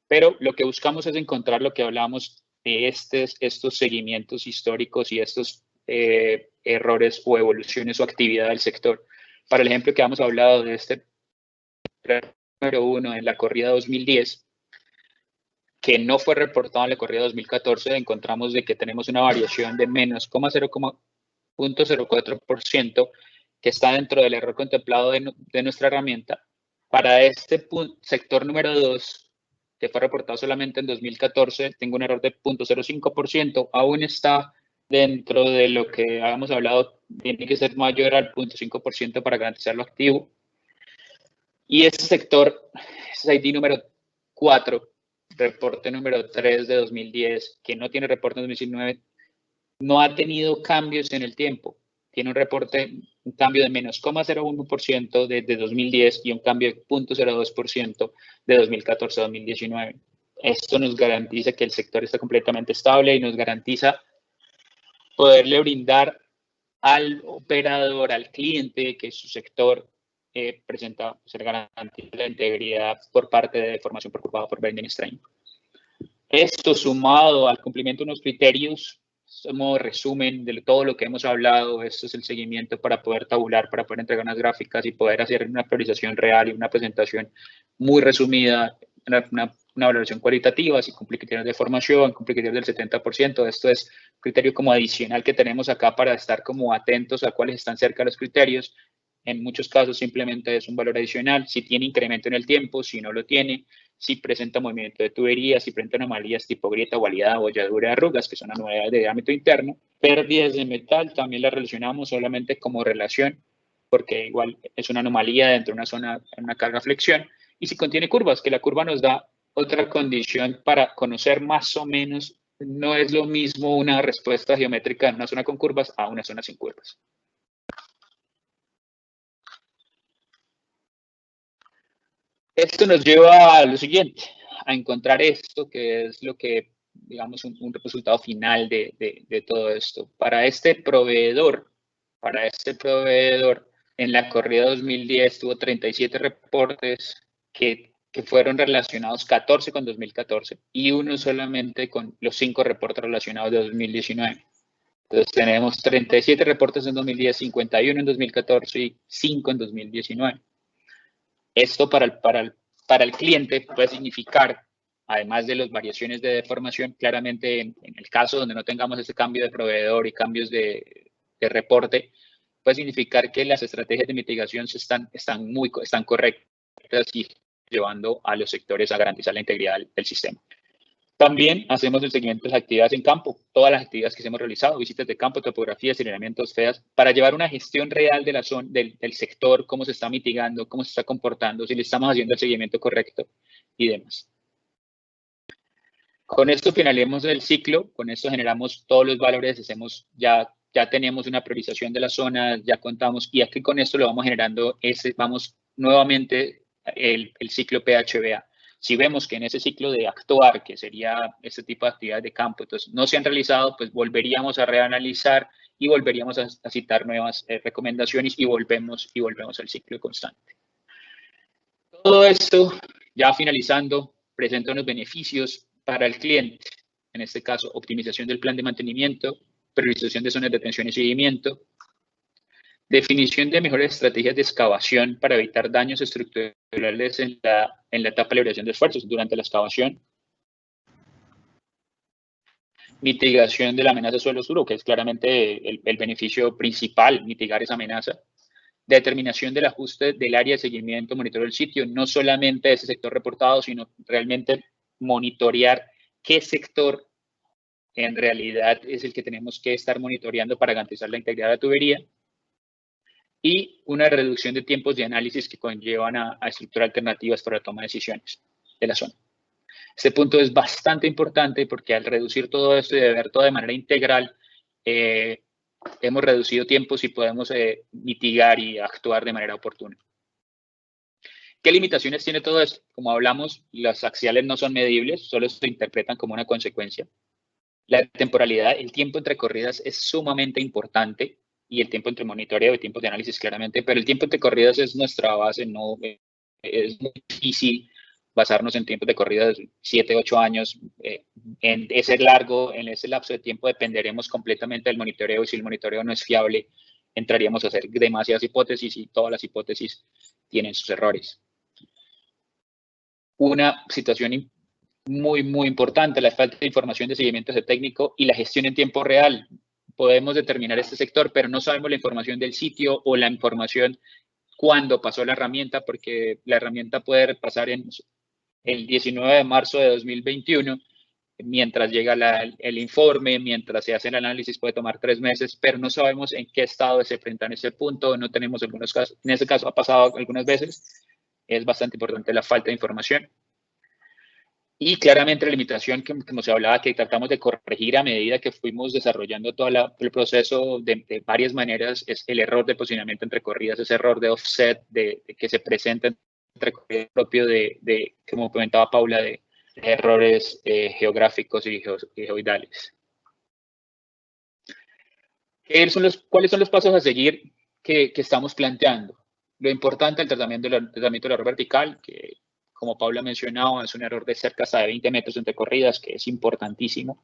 Pero lo que buscamos es encontrar lo que hablábamos estos seguimientos históricos y estos errores o evoluciones o actividad del sector. Para el ejemplo que hemos hablado de este número 1 en la corrida 2010, que no fue reportado en la corrida 2014, encontramos de que tenemos una variación de menos 0,04%, que está dentro del error contemplado de nuestra herramienta. Para este sector número 2, que fue reportado solamente en 2014, tengo un error de 0,05%, aún está dentro de lo que habíamos hablado, tiene que ser mayor al 0,5% para garantizarlo activo. Y este sector, es ID número 4, reporte número 3 de 2010, que no tiene reporte en 2019, no ha tenido cambios en el tiempo. Tiene un cambio de menos 0,01% desde 2010 y un cambio de 0,02% de 2014 a 2019. Esto nos garantiza que el sector está completamente estable y nos garantiza poderle brindar al operador, al cliente, que su sector presenta ser garantía de la integridad por parte de deformación preocupada por bending strain. Esto sumado al cumplimiento de unos criterios, como resumen de todo lo que hemos hablado, esto es el seguimiento para poder tabular, para poder entregar unas gráficas y poder hacer una priorización real y una presentación muy resumida, una valoración cualitativa, si cumple criterios de formación, cumple criterios del 70%, esto es criterio como adicional que tenemos acá para estar como atentos a cuáles están cerca de los criterios. En muchos casos simplemente es un valor adicional, si tiene incremento en el tiempo, si no lo tiene, si presenta movimiento de tubería, si presenta anomalías tipo grieta, ovalidad, bolladura, arrugas, que son anomalías de diámetro interno. Pérdidas de metal también las relacionamos solamente como relación, porque igual es una anomalía dentro de una zona, una carga flexión. Y si contiene curvas, que la curva nos da otra condición para conocer más o menos, no es lo mismo una respuesta geométrica en una zona con curvas a una zona sin curvas. Esto nos lleva a lo siguiente, a encontrar esto, que es lo que, digamos, un resultado final de todo esto. Para este proveedor, en la corrida 2010 tuvo 37 reportes que fueron relacionados, 14 con 2014 y uno solamente con los 5 reportes relacionados de 2019. Entonces tenemos 37 reportes en 2010, 51 en 2014 y 5 en 2019. Esto para el cliente puede significar, además de las variaciones de deformación, claramente en el caso donde no tengamos ese cambio de proveedor y cambios de reporte, puede significar que las estrategias de mitigación están correctas y llevando a los sectores a garantizar la integridad del sistema. También hacemos el seguimiento de las actividades en campo, todas las actividades que hemos realizado, visitas de campo, topografías, lineamientos, FEAS, para llevar una gestión real de la zona, del sector, cómo se está mitigando, cómo se está comportando, si le estamos haciendo el seguimiento correcto y demás. Con esto finalizamos el ciclo, con esto generamos todos los valores, ya tenemos una priorización de la zona, ya contamos, y aquí con esto lo vamos generando, vamos nuevamente el ciclo PHBA. Si vemos que en ese ciclo de actuar, que sería este tipo de actividades de campo, entonces no se han realizado, pues volveríamos a reanalizar y volveríamos a citar nuevas recomendaciones y volvemos al ciclo constante. Todo esto, ya finalizando, presenta unos beneficios para el cliente. En este caso, optimización del plan de mantenimiento, priorización de zonas de tensión y seguimiento, definición de mejores estrategias de excavación para evitar daños estructurales en la etapa de liberación de esfuerzos durante la excavación. Mitigación de la amenaza de suelo duro, que es claramente el beneficio principal, mitigar esa amenaza. Determinación del ajuste del área de seguimiento, monitoreo del sitio, no solamente ese sector reportado, sino realmente monitorear qué sector en realidad es el que tenemos que estar monitoreando para garantizar la integridad de la tubería. Y una reducción de tiempos de análisis que conllevan a estructurar alternativas para la toma de decisiones de la zona. Este punto es bastante importante porque al reducir todo esto y de ver todo de manera integral, hemos reducido tiempos y podemos mitigar y actuar de manera oportuna. ¿Qué limitaciones tiene todo esto? Como hablamos, las axiales no son medibles, solo se interpretan como una consecuencia. La temporalidad, el tiempo entre corridas es sumamente importante y el tiempo entre monitoreo y tiempo de análisis claramente, pero el tiempo entre corridas es nuestra base, no es muy difícil basarnos en tiempos de corrida de 7, 8 años. En ese lapso de tiempo dependeremos completamente del monitoreo, y si el monitoreo no es fiable, entraríamos a hacer demasiadas hipótesis y todas las hipótesis tienen sus errores. Una situación muy, muy importante, la falta de información de seguimiento técnico y la gestión en tiempo real. Podemos determinar este sector, pero no sabemos la información del sitio o la información cuándo pasó la herramienta, porque la herramienta puede pasar en el 19 de marzo de 2021, mientras llega el informe, mientras se hace el análisis puede tomar 3 meses, pero no sabemos en qué estado se presenta en ese punto, no tenemos algunos casos, en ese caso ha pasado algunas veces, es bastante importante la falta de información. Y claramente la limitación que como se hablaba, que tratamos de corregir a medida que fuimos desarrollando todo el proceso de varias maneras, es el error de posicionamiento entre corridas, ese error de offset de que se presenta entre corridas propio como comentaba Paula, de errores geográficos y geoidales. ¿Cuáles son los pasos a seguir que estamos planteando? Lo importante, el tratamiento del error vertical, que como Paula mencionaba, es un error de cerca hasta de 20 metros entre corridas, que es importantísimo.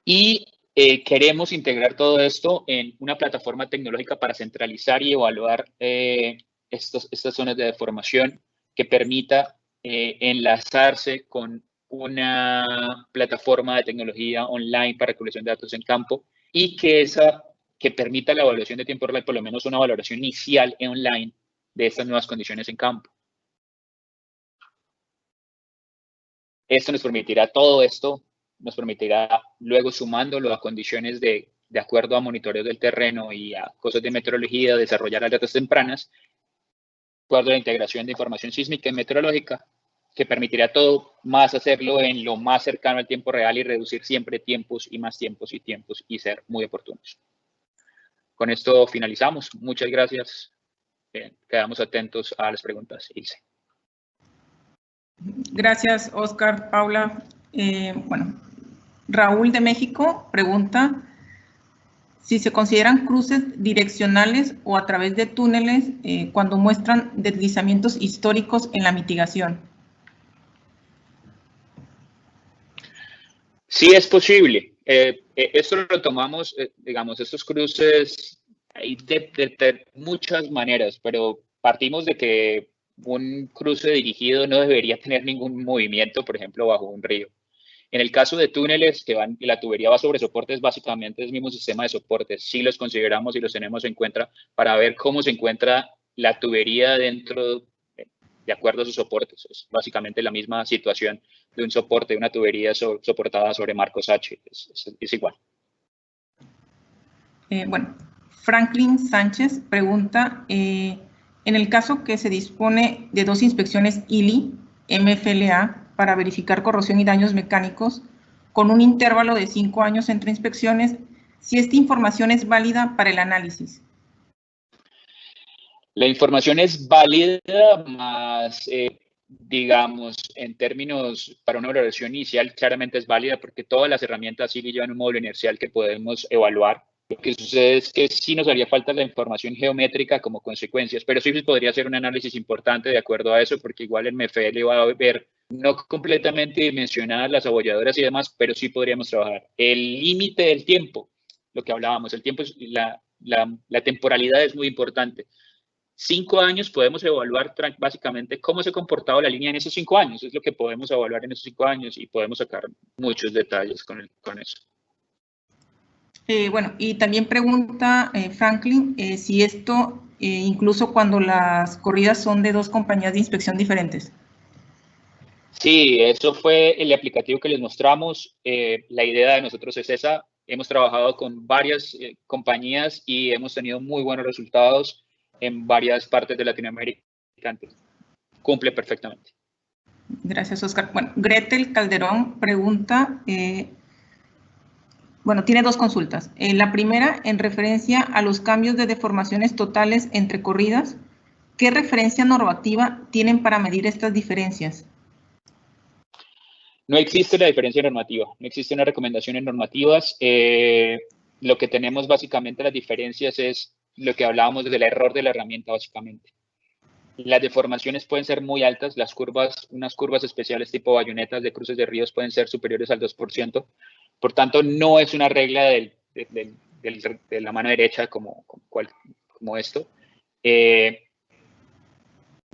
Y queremos integrar todo esto en una plataforma tecnológica para centralizar y evaluar estas zonas de deformación que permita enlazarse con una plataforma de tecnología online para recolección de datos en campo y que permita la evaluación de tiempo real, por lo menos una valoración inicial en online de estas nuevas condiciones en campo. Todo esto nos permitirá luego sumándolo a condiciones de acuerdo a monitoreos del terreno y a cosas de meteorología, desarrollar alertas tempranas, de acuerdo a la integración de información sísmica y meteorológica, que permitirá todo más hacerlo en lo más cercano al tiempo real y reducir siempre tiempos y más tiempos y ser muy oportunos. Con esto finalizamos. Muchas gracias. Quedamos atentos a las preguntas, Ilse. Gracias, Oscar, Paula. Bueno, Raúl de México pregunta si se consideran cruces direccionales o a través de túneles cuando muestran deslizamientos históricos en la mitigación. Sí, es posible. Esto lo tomamos, digamos, estos cruces hay de muchas maneras, pero partimos de que un cruce dirigido no debería tener ningún movimiento, por ejemplo, bajo un río. En el caso de túneles la tubería va sobre soportes, básicamente es el mismo sistema de soportes. Sí los consideramos y los tenemos en cuenta para ver cómo se encuentra la tubería dentro, de acuerdo a sus soportes. Es básicamente la misma situación de un soporte, de una tubería soportada sobre marcos H. Es igual. Bueno, Franklin Sánchez pregunta, en el caso que se dispone de 2 inspecciones ILI, MFLA, para verificar corrosión y daños mecánicos, con un intervalo de 5 años entre inspecciones, si esta información es válida para el análisis. La información es válida, más, digamos, en términos para una evaluación inicial, claramente es válida porque todas las herramientas ILI llevan un módulo inercial que podemos evaluar. Lo que sucede es que sí nos haría falta la información geométrica como consecuencias, pero sí podría ser un análisis importante de acuerdo a eso, porque igual en MFL va a ver no completamente dimensionadas las abolladoras y demás, pero sí podríamos trabajar. El límite del tiempo, lo que hablábamos, el tiempo, la temporalidad es muy importante. 5 años podemos evaluar básicamente cómo se ha comportado la línea en esos 5 años, es lo que podemos evaluar en esos 5 años y podemos sacar muchos detalles con eso. Bueno, y también pregunta Franklin si esto, incluso cuando las corridas son de 2 compañías de inspección diferentes. Sí, eso fue el aplicativo que les mostramos. La idea de nosotros es esa. Hemos trabajado con varias compañías y hemos tenido muy buenos resultados en varias partes de Latinoamérica. Cumple perfectamente. Gracias, Oscar. Bueno, Gretel Calderón pregunta, bueno, tiene 2 consultas. La primera, en referencia a los cambios de deformaciones totales entre corridas, ¿qué referencia normativa tienen para medir estas diferencias? No existe la diferencia normativa, no existen las recomendaciones normativas. Lo que tenemos básicamente las diferencias es lo que hablábamos del error de la herramienta, básicamente. Las deformaciones pueden ser muy altas, unas curvas especiales tipo bayonetas de cruces de ríos pueden ser superiores al 2%. Por tanto, no es una regla de la mano derecha como esto.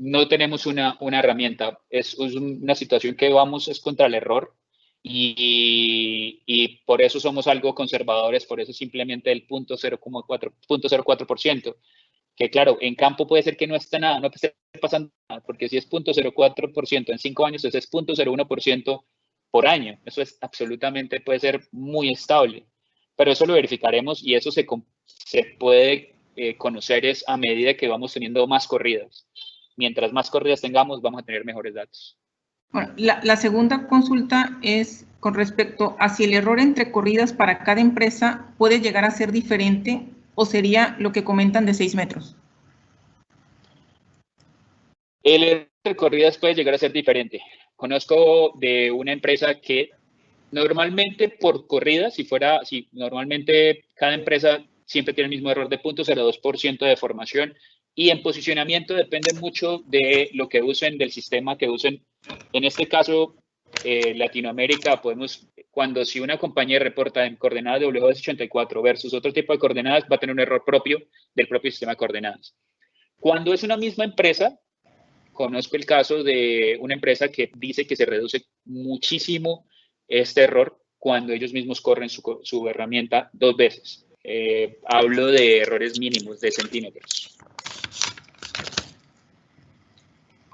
No tenemos una herramienta, es una situación que es contra el error y por eso somos algo conservadores, por eso simplemente el 0.04%, que claro, en campo puede ser que no esté nada, no esté pasando nada, porque si es 0.04% en 5 años, entonces es 0.01% por año, eso es absolutamente, puede ser muy estable, pero eso lo verificaremos y eso se puede conocer es a medida que vamos teniendo más corridas. Mientras más corridas tengamos, vamos a tener mejores datos. Bueno, la segunda consulta es con respecto a si el error entre corridas para cada empresa puede llegar a ser diferente o sería lo que comentan de 6 metros. El error entre corridas puede llegar a ser diferente. Conozco de una empresa que normalmente por corrida, si normalmente cada empresa siempre tiene el mismo error de 0.02% de deformación, y en posicionamiento depende mucho de lo que usen, del sistema que usen. En este caso, Latinoamérica, si una compañía reporta en coordenadas de W284 versus otro tipo de coordenadas, va a tener un error propio del propio sistema de coordenadas. Cuando es una misma empresa, conozco el caso de una empresa que dice que se reduce muchísimo este error cuando ellos mismos corren su herramienta 2 veces. Hablo de errores mínimos de centímetros.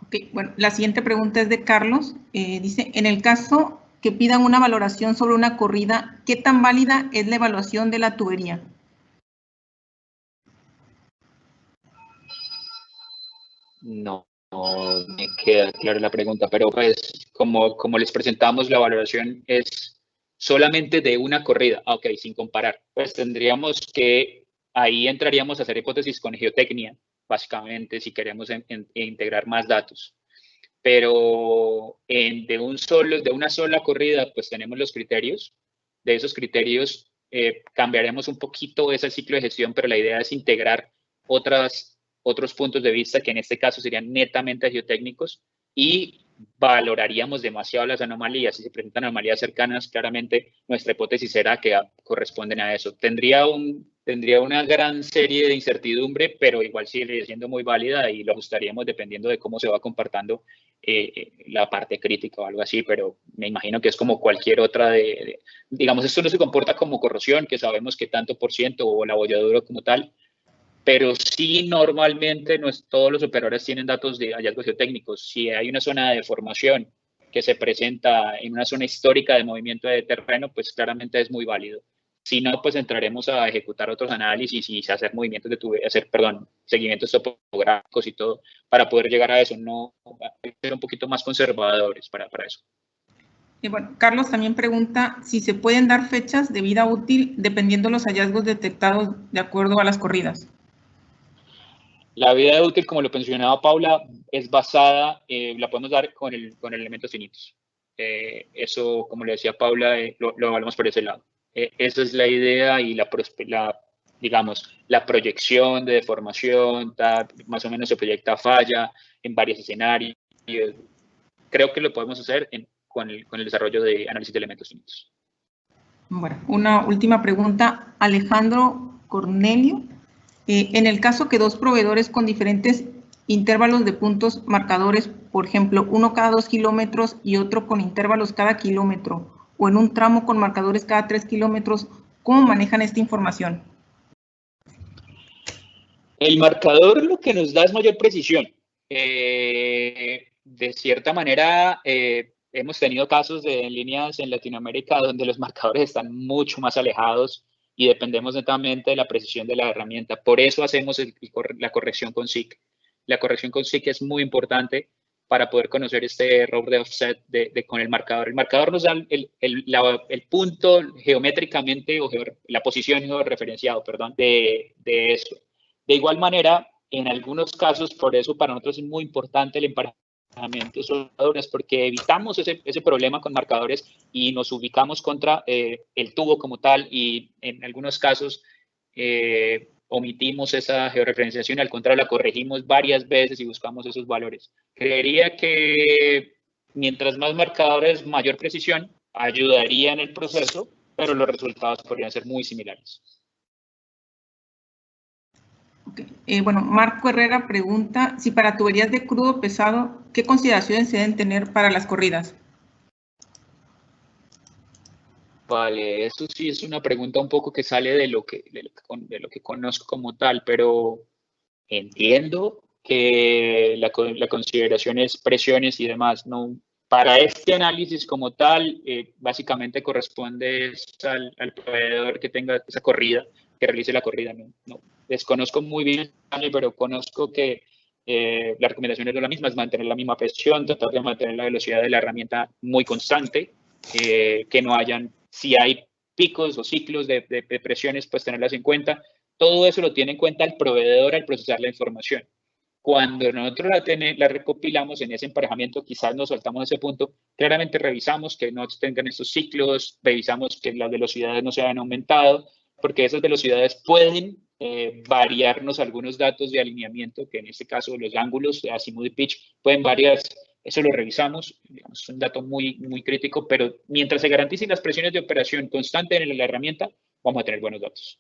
Okay, bueno, la siguiente pregunta es de Carlos. Dice, en el caso que pidan una valoración sobre una corrida, ¿qué tan válida es la evaluación de la tubería? No me queda clara la pregunta, pero pues como les presentamos, la valoración es solamente de una corrida. Ok, sin comparar. Pues ahí entraríamos a hacer hipótesis con geotecnia, básicamente, si queremos integrar más datos. Pero de una sola corrida, pues tenemos los criterios. De esos criterios cambiaremos un poquito ese ciclo de gestión, pero la idea es integrar otros puntos de vista que en este caso serían netamente geotécnicos y valoraríamos demasiado las anomalías. Si se presentan anomalías cercanas, claramente nuestra hipótesis será que corresponden a eso. Tendría una gran serie de incertidumbre, pero igual sigue siendo muy válida y lo ajustaríamos dependiendo de cómo se va comportando la parte crítica o algo así, pero me imagino que es como cualquier otra digamos, esto no se comporta como corrosión, que sabemos que tanto por ciento o la bolladura como tal, pero sí normalmente todos los operadores tienen datos de hallazgos geotécnicos. Si hay una zona de deformación que se presenta en una zona histórica de movimiento de terreno, pues claramente es muy válido. Si no, pues entraremos a ejecutar otros análisis y hacer seguimientos topográficos y todo para poder llegar a eso. No, ser un poquito más conservadores para eso. Y bueno, Carlos también pregunta si se pueden dar fechas de vida útil dependiendo de los hallazgos detectados de acuerdo a las corridas. La vida útil, como lo mencionaba Paula, es basada, la podemos dar con elementos finitos. Eso, como le decía Paula, lo hablamos por ese lado. Esa es la idea y digamos, la proyección de deformación, más o menos se proyecta falla en varios escenarios. Creo que lo podemos hacer con el desarrollo de análisis de elementos finitos. Bueno, una última pregunta. Alejandro Cornelio. En el caso que dos proveedores con diferentes intervalos de puntos marcadores, por ejemplo, uno cada 2 kilómetros y otro con intervalos cada kilómetro, o en un tramo con marcadores cada 3 kilómetros, ¿cómo manejan esta información? El marcador lo que nos da es mayor precisión. De cierta manera, hemos tenido casos de líneas en Latinoamérica donde los marcadores están mucho más alejados y dependemos netamente de la precisión de la herramienta. Por eso hacemos la corrección con SIC. La corrección con SIC es muy importante para poder conocer este error de offset con el marcador. El marcador nos da el punto geométricamente, o la posición georreferenciado, perdón, de eso. De igual manera, en algunos casos, por eso para nosotros es muy importante el emparejamiento de soldadores, porque evitamos ese problema con marcadores y nos ubicamos contra el tubo como tal y en algunos casos omitimos esa georreferenciación, al contrario, la corregimos varias veces y buscamos esos valores. Creería que mientras más marcadores, mayor precisión, ayudaría en el proceso, pero los resultados podrían ser muy similares. Okay. Bueno, Marco Herrera pregunta si para tuberías de crudo pesado, ¿qué consideraciones se deben tener para las corridas? Vale, eso sí es una pregunta un poco que sale de lo que conozco como tal, pero entiendo que la consideración es presiones y demás. No, para este análisis como tal, básicamente corresponde al proveedor que tenga esa corrida, que realice la corrida. No, desconozco muy bien, pero conozco que la recomendación es la misma, es mantener la misma presión, tratar de mantener la velocidad de la herramienta muy constante, que no hayan, si hay picos o ciclos de presiones, pues tenerlas en cuenta. Todo eso lo tiene en cuenta el proveedor al procesar la información. Cuando nosotros la recopilamos en ese emparejamiento, quizás nos saltamos ese punto, claramente revisamos que no tengan estos ciclos, revisamos que las velocidades no se hayan aumentado, porque esas velocidades pueden variarnos algunos datos de alineamiento, que en este caso los ángulos de azimuth y pitch pueden variar. Eso lo revisamos, digamos, es un dato muy, muy crítico, pero mientras se garanticen las presiones de operación constante en la herramienta, vamos a tener buenos datos.